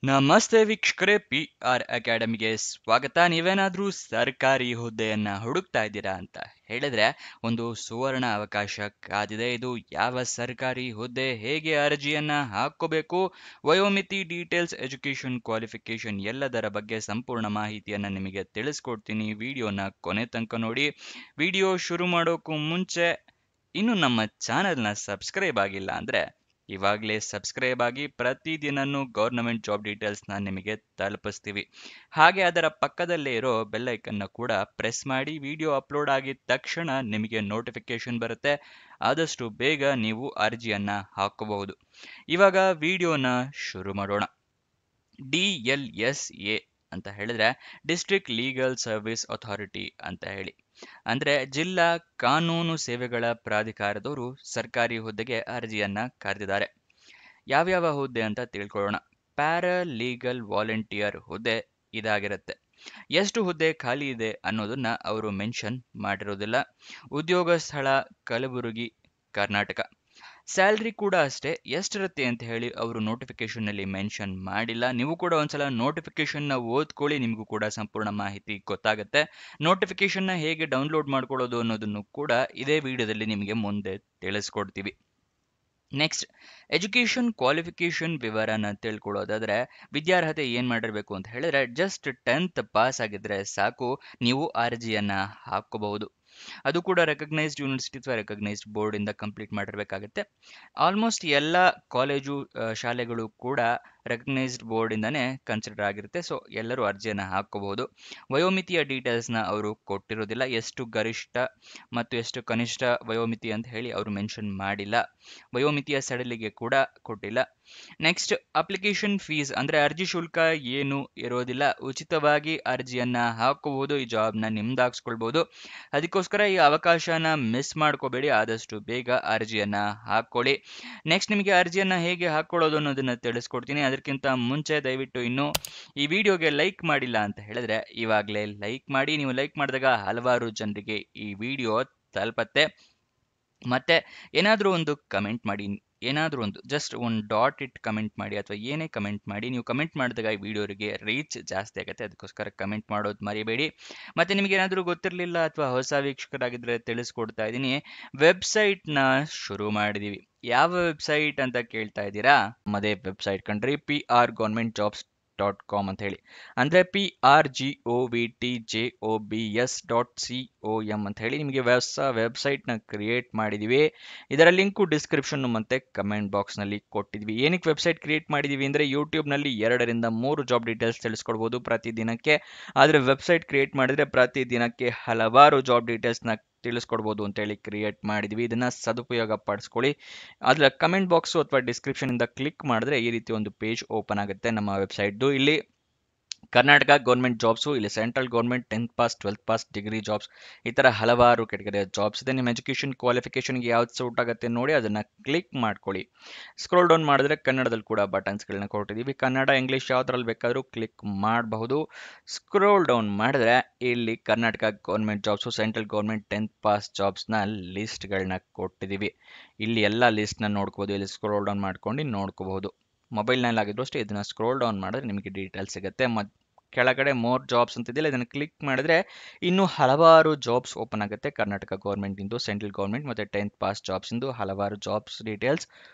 ನಮಸ್ತೆ ವೀಕ್ಷಕರೇ, PR ಅಕಾಡೆಮಿಗೆ ಸ್ವಾಗತ. ನೀವೇನಾದ್ರೂ ಸರ್ಕಾರಿ ಹುದ್ದೆಯನ್ನ ಹುಡುಕ್ತಾ ಇದ್ದೀರಾ ಅಂತ ಹೇಳಿದ್ರೆ ಒಂದು ಸುವರ್ಣ ಅವಕಾಶ ಕಾದಿದೆ. ಇದು ಯಾವ ಸರ್ಕಾರಿ ಹುದ್ದೆ, ಹೇಗೆ ಅರ್ಜಿಯನ್ನ ಹಾಕೋಬೇಕು, ವಯೋಮಿತಿ, ಡೀಟೇಲ್ಸ್, ಎಜುಕೇಶನ್, ಕ್ವಾಲಿಫಿಕೇಶನ್ ಎಲ್ಲದರ ಬಗ್ಗೆ ಸಂಪೂರ್ಣ ಮಾಹಿತಿಯನ್ನ ನಿಮಗೆ ತಿಳಿಸ್ಕೊಡ್ತೀನಿ. ವಿಡಿಯೋನ ಕೊನೆ ತನಕ ನೋಡಿ. ವಿಡಿಯೋ ಶುರು ಮಾಡೋಕ್ಕೂ ಮುಂಚೆ ಇನ್ನು ನಮ್ಮ ಚಾನೆಲ್ನ ಸಬ್ಸ್ಕ್ರೈಬ್ ಆಗಿಲ್ಲ ಅಂದ್ರೆ ಇವಾಗಲೇ ಸಬ್ಸ್ಕ್ರೈಬ್ ಆಗಿ. ಪ್ರತಿದಿನನೂ ಗೌರ್ನಮೆಂಟ್ ಜಾಬ್ ಡೀಟೇಲ್ಸ್ನ ನಿಮಗೆ ತಲುಪಿಸ್ತೀವಿ. ಹಾಗೆ ಅದರ ಪಕ್ಕದಲ್ಲೇ ಇರೋ ಬೆಲ್ ಐಕನ್ನ ಕೂಡ ಪ್ರೆಸ್ ಮಾಡಿ. ವಿಡಿಯೋ ಅಪ್ಲೋಡ್ ಆಗಿದ ತಕ್ಷಣ ನಿಮಗೆ ನೋಟಿಫಿಕೇಶನ್ ಬರುತ್ತೆ. ಆದಷ್ಟು ಬೇಗ ನೀವು ಅರ್ಜಿಯನ್ನ ಹಾಕಬಹುದು. ಇವಾಗ ವಿಡಿಯೋನ ಶುರು ಮಾಡೋಣ. DLSA ಅಂತ ಹೇಳಿದ್ರೆ ಡಿಸ್ಟ್ರಿಕ್ಟ್ ಲೀಗಲ್ ಸರ್ವಿಸ್ ಅಥಾರಿಟಿ ಅಂತ ಹೇಳಿ, ಅಂದ್ರೆ ಜಿಲ್ಲಾ ಕಾನೂನು ಸೇವೆಗಳ ಪ್ರಾಧಿಕಾರದವರು ಸರ್ಕಾರಿ ಹುದ್ದೆಗೆ ಅರ್ಜಿಯನ್ನ ಕರೆದಿದ್ದಾರೆ. ಯಾವ್ಯಾವ ಹುದ್ದೆ ಅಂತ ತಿಳ್ಕೊಳ್ಳೋಣ. ಪ್ಯಾರಾ ಲೀಗಲ್ ವಾಲಂಟಿಯರ್ ಹುದ್ದೆ ಇದಾಗಿರುತ್ತೆ. ಎಷ್ಟು ಹುದ್ದೆ ಖಾಲಿ ಇದೆ ಅನ್ನೋದನ್ನ ಅವರು ಮೆನ್ಷನ್ ಮಾಡಿರೋದಿಲ್ಲ. ಉದ್ಯೋಗ ಸ್ಥಳ ಕಲಬುರಗಿ, ಕರ್ನಾಟಕ. ಸ್ಯಾಲ್ರಿ ಕೂಡ ಅಷ್ಟೇ, ಎಷ್ಟಿರುತ್ತೆ ಅಂತ ಹೇಳಿ ಅವರು ನೋಟಿಫಿಕೇಶನ್ ನಲ್ಲಿ ಮೆನ್ಷನ್ ಮಾಡಿಲ್ಲ. ನೀವು ಕೂಡ ಒಂದ್ಸಲ ನೋಟಿಫಿಕೇಶನ್ ನ ಓದ್ಕೊಳ್ಳಿ, ನಿಮಗೂ ಕೂಡ ಸಂಪೂರ್ಣ ಮಾಹಿತಿ ಗೊತ್ತಾಗುತ್ತೆ. ನೋಟಿಫಿಕೇಶನ್ ನ ಹೇಗೆ ಡೌನ್ಲೋಡ್ ಮಾಡ್ಕೊಳ್ಳೋದು ಅನ್ನೋದನ್ನು ಕೂಡ ಇದೇ ವಿಡಿಯೋದಲ್ಲಿ ನಿಮಗೆ ಮುಂದೆ ತಿಳಿಸ್ಕೊಡ್ತೀವಿ. ನೆಕ್ಸ್ಟ್, ಎಜುಕೇಶನ್ ಕ್ವಾಲಿಫಿಕೇಶನ್ ವಿವರನ ತಿಳ್ಕೊಳ್ಳೋದಾದ್ರೆ ವಿದ್ಯಾರ್ಹತೆ ಏನ್ ಮಾಡಿರ್ಬೇಕು ಅಂತ ಹೇಳಿದ್ರೆ ಜಸ್ಟ್ 10th ಪಾಸ್ ಆಗಿದ್ರೆ ಸಾಕು, ನೀವು ಅರ್ಜಿಯನ್ನ ಹಾಕೋಬಹುದು. ಅದು ಕೂಡ ರೆಕಗ್ನೈಸ್ಡ್ ಯೂನಿವರ್ಸಿಟಿ ಅಥವಾ ರೆಕಗ್ನೈಸ್ಡ್ ಬೋರ್ಡ್ ಇಂದ ಕಂಪ್ಲೀಟ್ ಮಾಡಿರ್ಬೇಕಾಗುತ್ತೆ. ಆಲ್ಮೋಸ್ಟ್ ಎಲ್ಲ ಕಾಲೇಜು ಶಾಲೆಗಳು ಕೂಡ ರೆಕಗ್ನೈಸ್ಡ್ ಬೋರ್ಡ್ ಇಂದಾನೆ ಕನ್ಸಿಡರ್ ಆಗಿರುತ್ತೆ. ಸೊ ಎಲ್ಲರೂ ಅರ್ಜಿಯನ್ನ ಹಾಕೋಬಹುದು. ವಯೋಮಿತಿಯ ಡೀಟೇಲ್ಸ್ನ ಅವರು ಕೊಟ್ಟಿರೋದಿಲ್ಲ. ಎಷ್ಟು ಗರಿಷ್ಠ ಮತ್ತು ಎಷ್ಟು ಕನಿಷ್ಠ ವಯೋಮಿತಿ ಅಂತ ಹೇಳಿ ಅವರು ಮೆನ್ಷನ್ ಮಾಡಿಲ್ಲ. ವಯೋಮಿತಿಯ ಸಡಿಲಿಕೆ ಕೂಡ ಕೊಟ್ಟಿಲ್ಲ. ನೆಕ್ಸ್ಟ್, ಅಪ್ಲಿಕೇಶನ್ ಫೀಸ್ ಅಂದ್ರೆ ಅರ್ಜಿ ಶುಲ್ಕ ಏನು ಇರೋದಿಲ್ಲ. ಉಚಿತವಾಗಿ ಅರ್ಜಿಯನ್ನ ಹಾಕಬಹುದು. ಈ ಜಾಬ್ನ ನಿಮ್ದಾಗಿಸ್ಕೊಳ್ಬಹುದು. ಅದಕ್ಕೋಸ್ಕರ ಈ ಅವಕಾಶನ ಮಿಸ್ ಮಾಡ್ಕೋಬೇಡಿ. ಆದಷ್ಟು ಬೇಗ ಅರ್ಜಿಯನ್ನ ಹಾಕೊಳ್ಳಿ. ನೆಕ್ಸ್ಟ್, ನಿಮಗೆ ಅರ್ಜಿಯನ್ನ ಹೇಗೆ ಹಾಕೊಳ್ಳೋದು ಅನ್ನೋದನ್ನ ತಿಳಿಸ್ಕೊಡ್ತೀನಿ. ಅದಕ್ಕಿಂತ ಮುಂಚೆ ದಯವಿಟ್ಟು ಇನ್ನು ಈ ವಿಡಿಯೋಗೆ ಲೈಕ್ ಮಾಡಿಲ್ಲ ಅಂತ ಹೇಳಿದ್ರೆ ಇವಾಗಲೇ ಲೈಕ್ ಮಾಡಿ. ನೀವು ಲೈಕ್ ಮಾಡಿದಾಗ ಹಲವಾರು ಜನರಿಗೆ ಈ ವಿಡಿಯೋ ತಲುಪತ್ತೆ. ಮತ್ತೆ ಏನಾದರೂ ಒಂದು ಕಮೆಂಟ್ ಮಾಡಿ, ಏನಾದರೂ ಒಂದು ಜಸ್ಟ್ ಒಂದು ಡಾಟ್ ಇಟ್ ಕಮೆಂಟ್ ಮಾಡಿ, ಅಥವಾ ಏನೇ ಕಮೆಂಟ್ ಮಾಡಿ. ನೀವು ಕಮೆಂಟ್ ಮಾಡಿದಾಗ ಈ ವಿಡಿಯೋರಿಗೆ ರೀಚ್ ಜಾಸ್ತಿ ಆಗುತ್ತೆ. ಅದಕ್ಕೋಸ್ಕರ ಕಮೆಂಟ್ ಮಾಡೋದು ಮರಿಬೇಡಿ. ಮತ್ತೆ ನಿಮಗೆ ಏನಾದರೂ ಗೊತ್ತಿರಲಿಲ್ಲ ಅಥವಾ ಹೊಸ ವೀಕ್ಷಕರಾಗಿದ್ದರೆ ತಿಳಿಸ್ಕೊಡ್ತಾ ಇದ್ದೀನಿ. ವೆಬ್ಸೈಟ್ನ ಶುರು ಮಾಡಿದೀವಿ. ಯಾವ ವೆಬ್ಸೈಟ್ ಅಂತ ಕೇಳ್ತಾ ಇದ್ದೀರಾ? ನಮ್ಮದೇ ವೆಬ್ಸೈಟ್ ಕಣ್ರಿ, PRGovernmentJobs.com ಅಂತ ಹೇಳಿ. ಅಂದ್ರೆ PRGOVTJOBS.com ಅಂತ ಹೇಳಿ ನಿಮಗೆ ಹೊಸ ವೆಬ್ಸೈಟ್ ನ ಕ್ರಿಯೇಟ್ ಮಾಡಿದೀವಿ. ಇದರ ಲಿಂಕು ಡಿಸ್ಕ್ರಿಪ್ಷನ್ ಮತ್ತೆ ಕಮೆಂಟ್ ಬಾಕ್ಸ್ ನಲ್ಲಿ ಕೊಟ್ಟಿದ್ವಿ. ಏನಕ್ಕೆ ವೆಬ್ಸೈಟ್ ಕ್ರಿಯೇಟ್ ಮಾಡಿದೀವಿ ಅಂದ್ರೆ ಯೂಟ್ಯೂಬ್ ನಲ್ಲಿ 2 ರಿಂದ 3 ಜಾಬ್ ಡೀಟೇಲ್ಸ್ ತಿಳಿಸ್ಕೊಡ್ಬೋದು ಪ್ರತಿದಿನಕ್ಕೆ. ಆದ್ರೆ ವೆಬ್ಸೈಟ್ ಕ್ರಿಯೇಟ್ ಮಾಡಿದ್ರೆ ಪ್ರತಿದಿನಕ್ಕೆ ಹಲವಾರು ಜಾಬ್ ಡೀಟೇಲ್ಸ್ ನ ತಿಳಿಸ್ಕೊಡ್ಬೋದು ಅಂತ ಹೇಳಿ ಕ್ರಿಯೇಟ್ ಮಾಡಿದ್ವಿ. ಇದನ್ನ ಸದುಪಯೋಗ ಪಡಿಸ್ಕೊಳ್ಳಿ. ಅದ್ರ ಕಮೆಂಟ್ ಬಾಕ್ಸ್ ಅಥವಾ ಡಿಸ್ಕ್ರಿಪ್ಷನ್ ಇಂದ ಕ್ಲಿಕ್ ಮಾಡಿದ್ರೆ ಈ ರೀತಿ ಒಂದು ಪೇಜ್ ಓಪನ್ ಆಗುತ್ತೆ ನಮ್ಮ ವೆಬ್ಸೈಟ್. ಇಲ್ಲಿ ಕರ್ನಾಟಕ ಗೌರ್ಮೆಂಟ್ ಜಾಬ್ಸು, ಇಲ್ಲಿ central government 10th pass 12th pass degree jobs, ಈ ಥರ ಹಲವಾರು ಕೆಟಗರಿಯ ಜಾಬ್ಸ್ ಇದೆ. ನಿಮ್ಮ ಎಜುಕೇಷನ್ ಕ್ವಾಲಿಫಿಕೇಷನ್ಗೆ ಯಾವ್ದು ಸೂಟ್ ಆಗುತ್ತೆ ನೋಡಿ ಅದನ್ನು ಕ್ಲಿಕ್ ಮಾಡ್ಕೊಳ್ಳಿ. ಸ್ಕ್ರೋಲ್ ಡೌನ್ ಮಾಡಿದ್ರೆ ಕನ್ನಡದಲ್ಲಿ ಕೂಡ ಬಟನ್ಸ್ಗಳನ್ನ ಕೊಟ್ಟಿದ್ದೀವಿ. ಕನ್ನಡ, ಇಂಗ್ಲೀಷ್ ಯಾವ್ದ್ರಲ್ಲಿ ಬೇಕಾದರೂ ಕ್ಲಿಕ್ ಮಾಡಬಹುದು. ಸ್ಕ್ರೋಲ್ ಡೌನ್ ಮಾಡಿದ್ರೆ ಇಲ್ಲಿ Karnataka government jobs, central government 10th pass ಜಾಬ್ಸ್ನ ಲಿಸ್ಟ್ಗಳನ್ನ ಕೊಟ್ಟಿದ್ದೀವಿ. ಇಲ್ಲಿ ಎಲ್ಲ ಲಿಸ್ಟ್ನ ನೋಡ್ಕೋಬೋದು. ಇಲ್ಲಿ ಸ್ಕ್ರೋಲ್ ಡೌನ್ ಮಾಡ್ಕೊಂಡು ನೋಡ್ಕೋಬಹುದು. ಮೊಬೈಲ್ನಲ್ಲಿ ಆಗಿದ್ರು ಅಷ್ಟೇ ಇದನ್ನ ಸ್ಕ್ರೋಲ್ ಡೌನ್ ಮಾಡಿದ್ರೆ ನಿಮಗೆ ಡೀಟೇಲ್ಸ್ ಸಿಗುತ್ತೆ. ಕೆಳಗಡೆ ಮೋರ್ ಜಾಬ್ಸ್ ಅಂತಿದೆಯಲ್ಲ, ಇದನ್ನು ಕ್ಲಿಕ್ ಮಾಡಿದ್ರೆ ಇನ್ನೂ ಹಲವಾರು ಜಾಬ್ಸ್ ಓಪನ್ ಆಗುತ್ತೆ. ಕರ್ನಾಟಕ ಗೌರ್ಮೆಂಟ್ ಇಂದು, ಸೆಂಟ್ರಲ್ ಗೌರ್ಮೆಂಟ್ ಮತ್ತು 10th ಪಾಸ್ ಜಾಬ್ಸ್ ಇಂದು ಹಲವಾರು ಜಾಬ್ಸ್ ಡೀಟೇಲ್ಸ್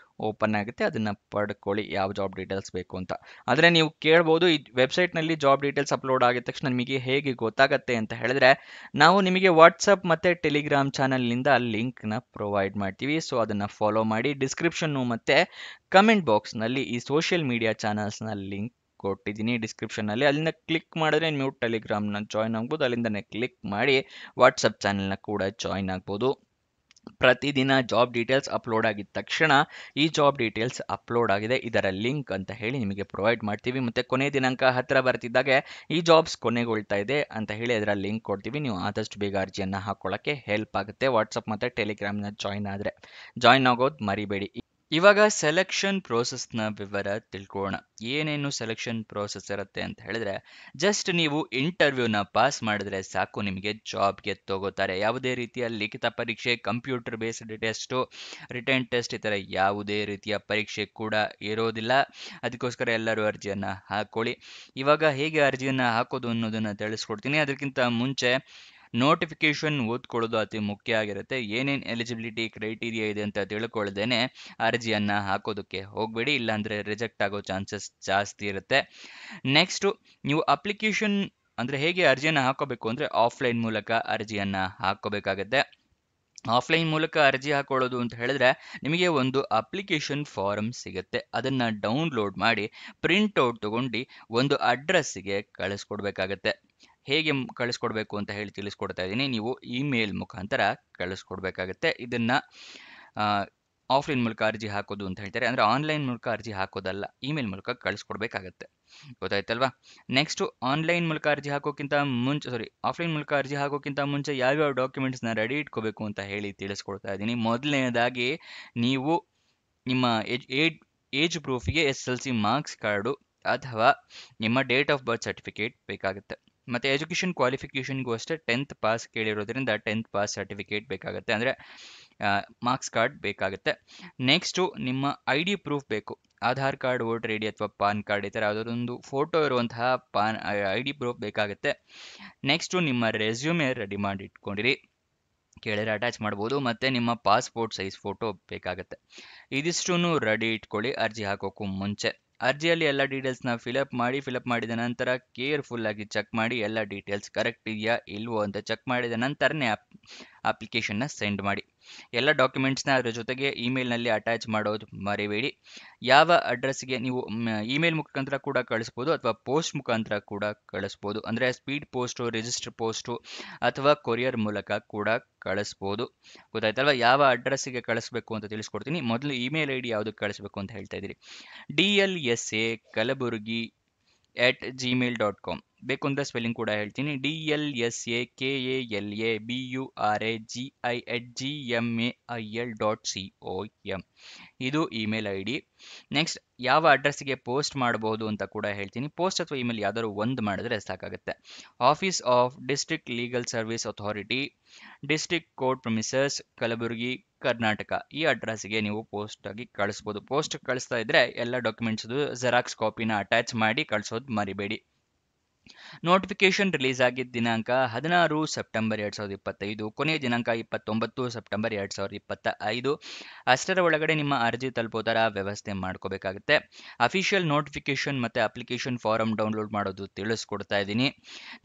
ಓಪನ್ ಆಗುತ್ತೆ. ಅದನ್ನ ಪಡ್ಕೊಳ್ಳಿ ಯಾವ ಜಾಬ್ ಡೀಟೇಲ್ಸ್ ಬೇಕು ಅಂತ. ಆದರೆ ನೀವು ಕೇಳ್ಬೋದು, ಈ ವೆಬ್ಸೈಟ್ನಲ್ಲಿ ಜಾಬ್ ಡೀಟೇಲ್ಸ್ ಅಪ್ಲೋಡ್ ಆಗಿದ ತಕ್ಷಣ ನಿಮಗೆ ಹೇಗೆ ಗೊತ್ತಾಗತ್ತೆ ಅಂತ ಹೇಳಿದ್ರೆ, ನಾವು ನಿಮಗೆ ವಾಟ್ಸಪ್ ಮತ್ತು ಟೆಲಿಗ್ರಾಮ್ ಚಾನಲ್ನಿಂದ ಲಿಂಕ್ನ ಪ್ರೊವೈಡ್ ಮಾಡ್ತೀವಿ. ಸೊ ಅದನ್ನು ಫಾಲೋ ಮಾಡಿ. ಡಿಸ್ಕ್ರಿಪ್ಷನ್ನು ಮತ್ತು ಕಮೆಂಟ್ ಬಾಕ್ಸ್ನಲ್ಲಿ ಈ ಸೋಷಿಯಲ್ ಮೀಡಿಯಾ ಚಾನಲ್ಸ್ನ ಲಿಂಕ್ ಕೊಟ್ಟಿದ್ದೀನಿ ಡಿಸ್ಕ್ರಿಪ್ಷನ್ನಲ್ಲಿ. ಅಲ್ಲಿಂದ ಕ್ಲಿಕ್ ಮಾಡಿದ್ರೆ ನೀವು ಟೆಲಿಗ್ರಾಮ್ನ ಜಾಯ್ನ್ ಆಗ್ಬೋದು. ಅಲ್ಲಿಂದನೇ ಕ್ಲಿಕ್ ಮಾಡಿ ವಾಟ್ಸಪ್ ಚಾನಲ್ನ ಕೂಡ ಜಾಯ್ನ್ ಆಗ್ಬೋದು. ಪ್ರತಿದಿನ ಜಾಬ್ ಡೀಟೇಲ್ಸ್ ಅಪ್ಲೋಡ್ ಆಗಿದ ತಕ್ಷಣ ಈ ಜಾಬ್ ಡೀಟೇಲ್ಸ್ ಅಪ್ಲೋಡ್ ಆಗಿದೆ, ಇದರ ಲಿಂಕ್ ಅಂತ ಹೇಳಿ ನಿಮಗೆ ಪ್ರೊವೈಡ್ ಮಾಡ್ತೀವಿ. ಮತ್ತು ಕೊನೆ ದಿನಾಂಕ ಹತ್ತಿರ ಬರ್ತಿದ್ದಾಗೆ ಈ ಜಾಬ್ಸ್ ಕೊನೆಗೊಳ್ತಾ ಇದೆ ಅಂತ ಹೇಳಿ ಅದರ ಲಿಂಕ್ ಕೊಡ್ತೀವಿ. ನೀವು ಆದಷ್ಟು ಬೇಗ ಅರ್ಜಿಯನ್ನು ಹಾಕೊಳ್ಳೋಕ್ಕೆ ಹೆಲ್ಪ್ ಆಗುತ್ತೆ. ವಾಟ್ಸಪ್ ಮತ್ತು ಟೆಲಿಗ್ರಾಮ್ನ ಜಾಯ್ನ್ ಆಗೋದು ಮರಿಬೇಡಿ. ಇವಾಗ ಸೆಲೆಕ್ಷನ್ ಪ್ರೋಸೆಸ್ನ ವಿವರ ತಿಳ್ಕೊಳ್ಳೋಣ. ಏನೇನು ಸೆಲೆಕ್ಷನ್ ಪ್ರೋಸೆಸ್ ಇರುತ್ತೆ ಅಂತ ಹೇಳಿದ್ರೆ, ಜಸ್ಟ್ ನೀವು ಇಂಟರ್ವ್ಯೂನ ಪಾಸ್ ಮಾಡಿದ್ರೆ ಸಾಕು, ನಿಮಗೆ ಜಾಬ್ಗೆ ತಗೋತಾರೆ. ಯಾವುದೇ ರೀತಿಯ ಲಿಖಿತ ಪರೀಕ್ಷೆ, computer based test, return test ಈ ಥರ ಯಾವುದೇ ರೀತಿಯ ಪರೀಕ್ಷೆ ಕೂಡ ಇರೋದಿಲ್ಲ. ಅದಕ್ಕೋಸ್ಕರ ಎಲ್ಲರೂ ಅರ್ಜಿಯನ್ನು ಹಾಕೊಳ್ಳಿ. ಇವಾಗ ಹೇಗೆ ಅರ್ಜಿಯನ್ನು ಹಾಕೋದು ಅನ್ನೋದನ್ನು ತಿಳಿಸ್ಕೊಡ್ತೀನಿ. ಅದಕ್ಕಿಂತ ಮುಂಚೆ ನೋಟಿಫಿಕೇಶನ್ ಓದ್ಕೊಳ್ಳೋದು ಅತಿ ಮುಖ್ಯ ಆಗಿರುತ್ತೆ. ಏನೇನು ಎಲಿಜಿಬಿಲಿಟಿ ಕ್ರೈಟೀರಿಯಾ ಇದೆ ಅಂತ ತಿಳ್ಕೊಳ್ದೇನೆ ಅರ್ಜಿಯನ್ನು ಹಾಕೋದಕ್ಕೆ ಹೋಗಬೇಡಿ, ಇಲ್ಲಾಂದರೆ ರಿಜೆಕ್ಟ್ ಆಗೋ ಚಾನ್ಸಸ್ ಜಾಸ್ತಿ ಇರುತ್ತೆ. ನೆಕ್ಸ್ಟು ನೀವು ಅಪ್ಲಿಕೇಶನ್ ಅಂದರೆ ಹೇಗೆ ಅರ್ಜಿಯನ್ನು ಹಾಕೋಬೇಕು ಅಂದರೆ ಆಫ್ಲೈನ್ ಮೂಲಕ ಅರ್ಜಿಯನ್ನು ಹಾಕೋಬೇಕಾಗತ್ತೆ. ಆಫ್ಲೈನ್ ಮೂಲಕ ಅರ್ಜಿ ಹಾಕೊಳ್ಳೋದು ಅಂತ ಹೇಳಿದ್ರೆ, ನಿಮಗೆ ಒಂದು ಅಪ್ಲಿಕೇಶನ್ ಫಾರಮ್ ಸಿಗುತ್ತೆ. ಅದನ್ನು ಡೌನ್ಲೋಡ್ ಮಾಡಿ ಪ್ರಿಂಟ್ಔಟ್ ತೊಗೊಂಡು ಒಂದು ಅಡ್ರೆಸ್ಸಿಗೆ ಕಳಿಸ್ಕೊಡ್ಬೇಕಾಗತ್ತೆ. ಹೇಗೆ ಕಳಿಸ್ಕೊಡ್ಬೇಕು ಅಂತ ಹೇಳಿ ತಿಳಿಸ್ಕೊಡ್ತಾ ಇದ್ದೀನಿ. ನೀವು ಇಮೇಲ್ ಮುಖಾಂತರ ಕಳಿಸ್ಕೊಡ್ಬೇಕಾಗತ್ತೆ. ಇದನ್ನು ಆಫ್ಲೈನ್ ಮೂಲಕ ಅರ್ಜಿ ಹಾಕೋದು ಅಂತ ಹೇಳ್ತಾರೆ. ಅಂದರೆ ಆನ್ಲೈನ್ ಮೂಲಕ ಅರ್ಜಿ ಹಾಕೋದಲ್ಲ, ಇಮೇಲ್ ಮೂಲಕ ಕಳಿಸ್ಕೊಡ್ಬೇಕಾಗತ್ತೆ. ಗೊತ್ತಾಯ್ತಲ್ವಾ? ನೆಕ್ಸ್ಟು ಆನ್ಲೈನ್ ಮೂಲಕ ಅರ್ಜಿ ಹಾಕೋಕ್ಕಿಂತ ಮುಂಚೆ ಆಫ್ಲೈನ್ ಮೂಲಕ ಅರ್ಜಿ ಹಾಕೋಕ್ಕಿಂತ ಮುಂಚೆ ಯಾವ್ಯಾವ ಡಾಕ್ಯುಮೆಂಟ್ಸ್ನ ರೆಡಿ ಇಟ್ಕೋಬೇಕು ಅಂತ ಹೇಳಿ ತಿಳಿಸ್ಕೊಡ್ತಾ ಇದ್ದೀನಿ. ಮೊದಲನೇದಾಗಿ ನೀವು ನಿಮ್ಮ ಏಜ್ ಪ್ರೂಫಿಗೆ SSLC ಮಾರ್ಕ್ಸ್ ಕಾರ್ಡು ಅಥವಾ ನಿಮ್ಮ ಡೇಟ್ ಆಫ್ ಬರ್ತ್ ಸರ್ಟಿಫಿಕೇಟ್ ಬೇಕಾಗುತ್ತೆ. ಮತ್ತು ಎಜುಕೇಷನ್ ಕ್ವಾಲಿಫಿಕೇಷನ್ಗೂ ಅಷ್ಟೇ 10th pass ಕೇಳಿರೋದ್ರಿಂದ 10th pass certificate ಬೇಕಾಗುತ್ತೆ, ಅಂದರೆ ಮಾರ್ಕ್ಸ್ ಕಾರ್ಡ್ ಬೇಕಾಗುತ್ತೆ. ನೆಕ್ಸ್ಟು ನಿಮ್ಮ ID ಪ್ರೂಫ್ ಬೇಕು. ಆಧಾರ್ ಕಾರ್ಡ್, ವೋಟರ್ ID ಅಥವಾ ಪಾನ್ ಕಾರ್ಡ್ ಈ ಥರ ಯಾವುದೊಂದು ಫೋಟೋ ಇರುವಂತಹ ID ಪ್ರೂಫ್ ಬೇಕಾಗುತ್ತೆ. ನೆಕ್ಸ್ಟು ನಿಮ್ಮ ರೆಸ್ಯೂಮೆ ರೆಡಿ ಮಾಡಿ ಇಟ್ಕೊಂಡಿರಿ, ಕೇಳಿದ್ರೆ ಅಟ್ಯಾಚ್ ಮಾಡ್ಬೋದು. ಮತ್ತು ನಿಮ್ಮ ಪಾಸ್ಪೋರ್ಟ್ ಸೈಜ್ ಫೋಟೋ ಬೇಕಾಗುತ್ತೆ. ಇದಿಷ್ಟೂ ರೆಡಿ ಇಟ್ಕೊಳ್ಳಿ ಅರ್ಜಿ ಹಾಕೋಕ್ಕೂ ಮುಂಚೆ. ಅರ್ಜಿಯಲ್ಲಿ ಎಲ್ಲ ಡೀಟೇಲ್ಸ್ನ ಫಿಲಪ್ ಮಾಡಿದ ನಂತರ ಕೇರ್ಫುಲ್ಲಾಗಿ ಚೆಕ್ ಮಾಡಿ ಎಲ್ಲ ಡೀಟೇಲ್ಸ್ ಕರೆಕ್ಟ್ ಇದೆಯಾ ಇಲ್ವೋ ಅಂತ ಚೆಕ್ ಮಾಡಿದ ನಂತರನೇ ಅಪ್ಲಿಕೇಶನ್ನ ಸೆಂಡ್ ಮಾಡಿ. ಎಲ್ಲ ಡಾಕ್ಯುಮೆಂಟ್ಸ್ನ ಅದರ ಜೊತೆಗೆ ಇಮೇಲ್ನಲ್ಲಿ ಅಟ್ಯಾಚ್ ಮಾಡೋದು ಮರಿಬೇಡಿ. ಯಾವ ಅಡ್ರೆಸ್ಗೆ ನೀವು ಇಮೇಲ್ ಮುಖಾಂತರ ಕೂಡ ಕಳಿಸ್ಬೋದು ಅಥವಾ ಪೋಸ್ಟ್ ಮುಖಾಂತರ ಕೂಡ ಕಳಿಸ್ಬೋದು. ಅಂದರೆ ಸ್ಪೀಡ್ ಪೋಸ್ಟು, ರಿಜಿಸ್ಟರ್ ಪೋಸ್ಟು ಅಥವಾ ಕೊರಿಯರ್ ಮೂಲಕ ಕೂಡ ಕಳಿಸ್ಬೋದು. ಗೊತ್ತಾಯ್ತಲ್ವ? ಯಾವ ಅಡ್ರೆಸ್ಸಿಗೆ ಕಳಿಸ್ಬೇಕು ಅಂತ ತಿಳಿಸ್ಕೊಡ್ತೀನಿ. ಮೊದಲು ಇಮೇಲ್ ID ಯಾವುದಕ್ಕೆ ಕಳಿಸ್ಬೇಕು ಅಂತ ಹೇಳ್ತಾ ಇದ್ದೀರಿ. DLSA Kalaburgi@gmail.com. ಬೇಕು ಅಂತ ಸ್ಪೆಲ್ಲಿಂಗ್ ಕೂಡ ಹೇಳ್ತೀನಿ. DLSA KALABURGI@gmail.com. ಇದು ಇಮೇಲ್ ID. ನೆಕ್ಸ್ಟ್ ಯಾವ ಅಡ್ರೆಸ್ಸಿಗೆ ಪೋಸ್ಟ್ ಮಾಡಬಹುದು ಅಂತ ಕೂಡ ಹೇಳ್ತೀನಿ. ಪೋಸ್ಟ್ ಅಥವಾ ಇಮೇಲ್ ಯಾವ್ದಾದ್ರು ಒಂದು ಮಾಡಿದ್ರೆ ಸಾಕಾಗುತ್ತೆ. Office of district legal service authority, district court ಪ್ರಮಿಸಸ್, Kalaburagi, Karnataka. ಈ ಅಡ್ರೆಸ್ಗೆ ನೀವು ಪೋಸ್ಟ್ ಆಗಿ ಕಳಿಸ್ಬೋದು. ಪೋಸ್ಟ್ ಕಳಿಸ್ತಾ ಇದ್ರೆ ಎಲ್ಲ ಡಾಕ್ಯುಮೆಂಟ್ಸ್ದು ಜೆರಾಕ್ಸ್ ಕಾಪಿನ ಅಟ್ಯಾಚ್ ಮಾಡಿ ಕಳಿಸೋದು ಮರಿಬೇಡಿ. ನೋಟಿಫಿಕೇಶನ್ ರಿಲೀಸ್ ಆಗಿದ್ದ ದಿನಾಂಕ 16 ಸೆಪ್ಟೆಂಬರ್ 2025, ಕೊನೆಯ ದಿನಾಂಕ 29 ಸೆಪ್ಟೆಂಬರ್ 2025. ಅಷ್ಟರ ಒಳಗಡೆ ನಿಮ್ಮ ಅರ್ಜಿ ತಲುಪೋ ಥರ ವ್ಯವಸ್ಥೆ ಮಾಡ್ಕೋಬೇಕಾಗುತ್ತೆ. ಅಫಿಷಿಯಲ್ ನೋಟಿಫಿಕೇಶನ್ ಮತ್ತು ಅಪ್ಲಿಕೇಶನ್ ಫಾರಮ್ ಡೌನ್ಲೋಡ್ ಮಾಡೋದು ತಿಳಿಸ್ಕೊಡ್ತಾ ಇದ್ದೀನಿ.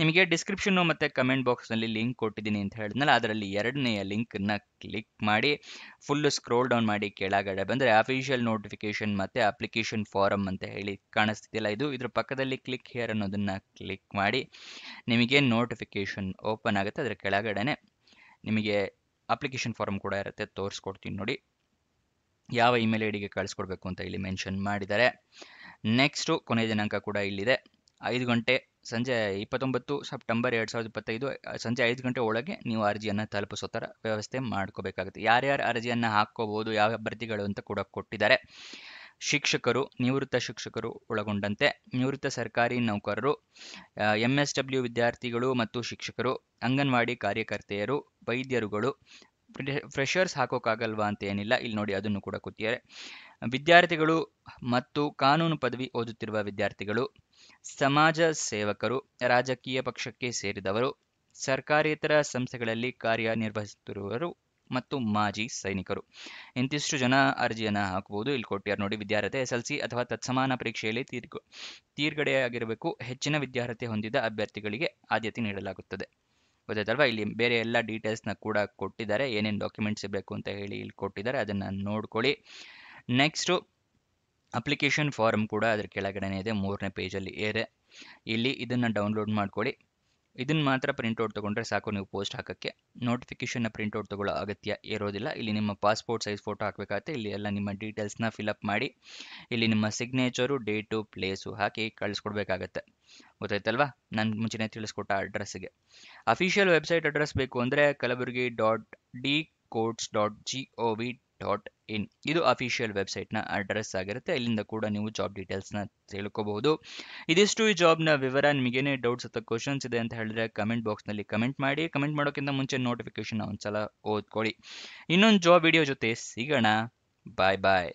ನಿಮಗೆ ಡಿಸ್ಕ್ರಿಪ್ಷನ್ನು ಮತ್ತು ಕಮೆಂಟ್ ಬಾಕ್ಸ್ನಲ್ಲಿ ಲಿಂಕ್ ಕೊಟ್ಟಿದ್ದೀನಿ ಅಂತ ಹೇಳಿದ್ನಲ್ಲ, ಅದರಲ್ಲಿ ಎರಡನೆಯ ಲಿಂಕನ್ನು ಕ್ಲಿಕ್ ಮಾಡಿ ಫುಲ್ಲು ಸ್ಕ್ರೋಲ್ ಡೌನ್ ಮಾಡಿ ಕೆಳಗಡೆ ಬಂದರೆ ಅಫಿಷಿಯಲ್ ನೋಟಿಫಿಕೇಶನ್ ಮತ್ತು ಅಪ್ಲಿಕೇಶನ್ ಫಾರಮ್ ಅಂತ ಹೇಳಿ ಕಾಣಿಸ್ತಿಲ್ಲ. ಇದ್ರ ಪಕ್ಕದಲ್ಲಿ ಕ್ಲಿಕ್ ಹಿಯರ್ ಅನ್ನೋದನ್ನು ಕ್ಲಿಕ್ ಮಾಡಿ ನಿಮಗೆ ನೋಟಿಫಿಕೇಶನ್ ಓಪನ್ ಆಗುತ್ತೆ. ಅದರ ಕೆಳಗಡೆನೆ ನಿಮಗೆ ಅಪ್ಲಿಕೇಶನ್ ಫಾರಮ್ ಕೂಡ ಇರುತ್ತೆ, ತೋರಿಸ್ಕೊಡ್ತೀನಿ ನೋಡಿ. ಯಾವ ಇಮೇಲ್ ಐಡಿಗೆ ಕಳಿಸ್ಕೊಡ್ಬೇಕು ಅಂತ ಇಲ್ಲಿ ಮೆನ್ಷನ್ ಮಾಡಿದ್ದಾರೆ. ನೆಕ್ಸ್ಟು ಕೊನೆಯ ದಿನಾಂಕ ಕೂಡ ಇಲ್ಲಿದೆ. 5 ಗಂಟೆ ಸಂಜೆ 29 ಸೆಪ್ಟೆಂಬರ್ 2025 ಸಂಜೆ 5 ಗಂಟೆ ಒಳಗೆ ನೀವು ಅರ್ಜಿಯನ್ನು ತಲುಪಿಸೋ ಥರ ವ್ಯವಸ್ಥೆ ಮಾಡ್ಕೋಬೇಕಾಗುತ್ತೆ. ಯಾರ್ಯಾರು ಅರ್ಜಿಯನ್ನು ಹಾಕ್ಕೋಬೋದು, ಯಾವ ಅಭ್ಯರ್ಥಿಗಳು ಅಂತ ಕೂಡ ಕೊಟ್ಟಿದ್ದಾರೆ. ಶಿಕ್ಷಕರು, ನಿವೃತ್ತ ಶಿಕ್ಷಕರು ಒಳಗೊಂಡಂತೆ ನಿವೃತ್ತ ಸರ್ಕಾರಿ ನೌಕರರು, MSW ವಿದ್ಯಾರ್ಥಿಗಳು ಮತ್ತು ಶಿಕ್ಷಕರು, ಅಂಗನವಾಡಿ ಕಾರ್ಯಕರ್ತೆಯರು, ವೈದ್ಯರುಗಳು. ಫ್ರೆಷರ್ಸ್ ಹಾಕೋಕ್ಕಾಗಲ್ವಾ ಅಂತ ಏನಿಲ್ಲ, ಇಲ್ಲಿ ನೋಡಿ ಅದನ್ನು ಕೂಡ ಕೊಟ್ಟಿದ್ದಾರೆ. ವಿದ್ಯಾರ್ಥಿಗಳು ಮತ್ತು ಕಾನೂನು ಪದವಿ ಓದುತ್ತಿರುವ ವಿದ್ಯಾರ್ಥಿಗಳು, ಸಮಾಜ ಸೇವಕರು, ರಾಜಕೀಯ ಪಕ್ಷಕ್ಕೆ ಸೇರಿದವರು, ಸರ್ಕಾರೇತರ ಸಂಸ್ಥೆಗಳಲ್ಲಿ ಕಾರ್ಯನಿರ್ವಹಿಸುತ್ತಿರುವವರು ಮತ್ತು ಮಾಜಿ ಸೈನಿಕರು. ಇಂತಿಷ್ಟು ಜನ ಅರ್ಜಿಯನ್ನು ಹಾಕಬಹುದು. ಇಲ್ಲಿ ಕೊಟ್ಟಿದ್ದಾರೆ ನೋಡಿ. ವಿದ್ಯಾರ್ಹತೆ SSLC ಅಥವಾ ತತ್ಸಮಾನ ಪರೀಕ್ಷೆಯಲ್ಲಿ ತೇರ್ಗಡೆಯಾಗಿರಬೇಕು. ಹೆಚ್ಚಿನ ವಿದ್ಯಾರ್ಹತೆ ಹೊಂದಿದ ಅಭ್ಯರ್ಥಿಗಳಿಗೆ ಆದ್ಯತೆ ನೀಡಲಾಗುತ್ತದೆ. ಗೊತ್ತಾಯ್ತಲ್ವಾ? ಇಲ್ಲಿ ಬೇರೆ ಎಲ್ಲ ಡೀಟೇಲ್ಸ್ನ ಕೂಡ ಕೊಟ್ಟಿದ್ದಾರೆ. ಏನೇನು ಡಾಕ್ಯುಮೆಂಟ್ಸ್ ಬೇಕು ಅಂತ ಹೇಳಿ ಇಲ್ಲಿ ಕೊಟ್ಟಿದ್ದಾರೆ, ಅದನ್ನು ನೋಡ್ಕೊಳ್ಳಿ. ನೆಕ್ಸ್ಟು ಅಪ್ಲಿಕೇಶನ್ ಫಾರಮ್ ಕೂಡ ಅದರ ಕೆಳಗಡೆ ಇದೆ, 3ನೇ ಪೇಜಲ್ಲಿ ಇದೆ. ಇಲ್ಲಿ ಇದನ್ನು ಡೌನ್ಲೋಡ್ ಮಾಡ್ಕೊಳ್ಳಿ. ಇದನ್ನು ಮಾತ್ರ ಪ್ರಿಂಟ್ಔಟ್ ತೊಗೊಂಡ್ರೆ ಸಾಕು ನೀವು ಪೋಸ್ಟ್ ಹಾಕೋಕ್ಕೆ. ನೋಟಿಫಿಕೇಷನ್ನ ಪ್ರಿಂಟ್ಔಟ್ ತೊಗೊಳ್ಳೋ ಅಗತ್ಯ ಇರೋದಿಲ್ಲ. ಇಲ್ಲಿ ನಿಮ್ಮ ಪಾಸ್ಪೋರ್ಟ್ ಸೈಜ್ ಫೋಟೋ ಹಾಕಬೇಕಾಗುತ್ತೆ. ಇಲ್ಲಿ ಎಲ್ಲ ನಿಮ್ಮ ಡೀಟೇಲ್ಸ್ನ ಫಿಲಪ್ ಮಾಡಿ ಇಲ್ಲಿ ನಿಮ್ಮ ಸಿಗ್ನೇಚರು, ಡೇಟು, ಪ್ಲೇಸು ಹಾಕಿ ಕಳಿಸ್ಕೊಡ್ಬೇಕಾಗತ್ತೆ. ಗೊತ್ತಾಯ್ತಲ್ವಾ? ನಾನು ಮುಂಚೆನೇ ತಿಳಿಸ್ಕೊಟ್ಟ ಅಡ್ರೆಸ್ಸಿಗೆ. ಅಫಿಷಿಯಲ್ ವೆಬ್ಸೈಟ್ ಅಡ್ರೆಸ್ ಬೇಕು ಅಂದರೆ kalaburgi.dcourts.gov ಇನ್. ಇದು ಅಫಿಷಿಯಲ್ ವೆಬ್ಸೈಟ್ನ ಅಡ್ರೆಸ್ ಆಗಿರುತ್ತೆ. ಇಲ್ಲಿಂದ ಕೂಡ ನೀವು ಜಾಬ್ ಡೀಟೇಲ್ಸ್ನ ತಿಳ್ಕೋಬಹುದು. ಇದಿಷ್ಟು ಈ ಜಾಬ್ನ ವಿವರ. ನಿಮಗೇನೇ ಡೌಟ್ಸ್ ಅಥವಾ ಕ್ವಶನ್ಸ್ ಇದೆ ಅಂತ ಹೇಳಿದ್ರೆ ಕಮೆಂಟ್ ಬಾಕ್ಸ್ನಲ್ಲಿ ಕಮೆಂಟ್ ಮಾಡಿ. ಕಮೆಂಟ್ ಮಾಡೋಕ್ಕಿಂತ ಮುಂಚೆ ನೋಟಿಫಿಕೇಶನ್ ಒಂದ್ಸಲ ಓದ್ಕೊಳ್ಳಿ. ಇನ್ನೊಂದು ಜಾಬ್ ವಿಡಿಯೋ ಜೊತೆ ಸಿಗೋಣ. ಬಾಯ್ ಬಾಯ್.